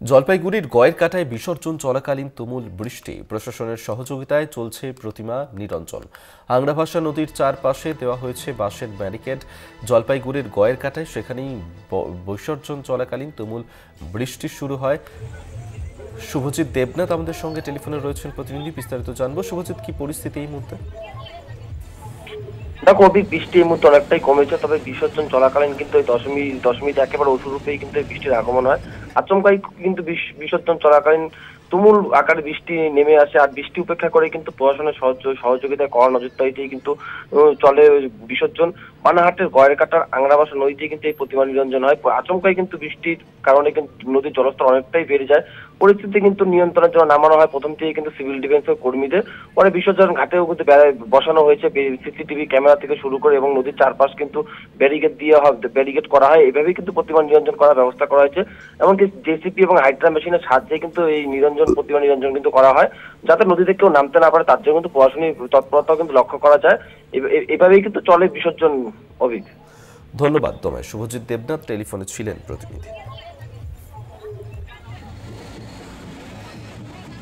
জলপাইগুড়ির গয়েরকাটায় বিসর্জন চলাকালীন তুমুল বৃষ্টি, প্রশাসনের সহযোগিতায় চলছে প্রতিমা নিরঞ্জন। আংরাভাষা নদীর চারপাশে দেওয়া হয়েছে বাঁশের ব্যারিকেড। জলপাইগুড়ির গয়েরকাটায় সেখানেই বিসর্জন চলাকালীন তুমুল বৃষ্টি শুরু হয়। শুভজিৎ দেবনাথ আমাদের সঙ্গে টেলিফোনে রয়েছেন প্রতিনিধি, বিস্তারিত জানবো। শুভজিৎ, কি পরিস্থিতি এই মুহূর্তে? দেখো অভিক, বৃষ্টি এই মুহূর্তে অনেকটাই কমেছে, তবে বিসর্জন চলাকালীন কিন্তু এই দশমীতে একেবারে অসুরূপেই কিন্তু বৃষ্টির আগমন হয়। আচমকাই কিন্তু বিসর্জন চলাকালীন তুমুল আকারে বৃষ্টি নেমে আসে, আর বৃষ্টি উপেক্ষা করে কিন্তু প্রশাসনের সহযোগিতায় কড়া নজরদারিতেই কিন্তু চলে বিসর্জন। পানাহাটের গয়েরকাটার আংরাভাষা নদীতে কিন্তু এই প্রতিমা নিরঞ্জন হয়। আচমকাই কিন্তু বৃষ্টির কারণে কিন্তু নদীর জলস্তর অনেকটাই বেড়ে যায়। পরিস্থিতি কিন্তু নিয়ন্ত্রণের জন্য নামানো হয় প্রথম থেকে কিন্তু সিভিল ডিফেন্সের কর্মীদের। পরে বিসর্জন ঘাটেও কিন্তু বসানো হয়েছে সিসিটিভি ক্যামেরা থেকে শুরু করে, এবং নদীর চারপাশ কিন্তু ব্যারিকেড করা হয়। এভাবেই কিন্তু প্রতিমা নিরঞ্জন করার ব্যবস্থা করা হয়েছে। এমনকি জেসিপি এবং হাইড্রা মেশিনের সাহায্যে কিন্তু এই প্রতিমা নিরঞ্জন কিন্তু করা হয়, যাতে নদীতে কেউ নামতে না পারে, তার জন্য কিন্তু প্রশাসনিক তৎপরতাও কিন্তু লক্ষ্য করা যায়। এভাবেই কিন্তু চলে বিসর্জন। অভিক, ধন্যবাদ তোমায়। শুভজিৎ দেবনাথ টেলিফোনে ছিলেন প্রতিনিধি।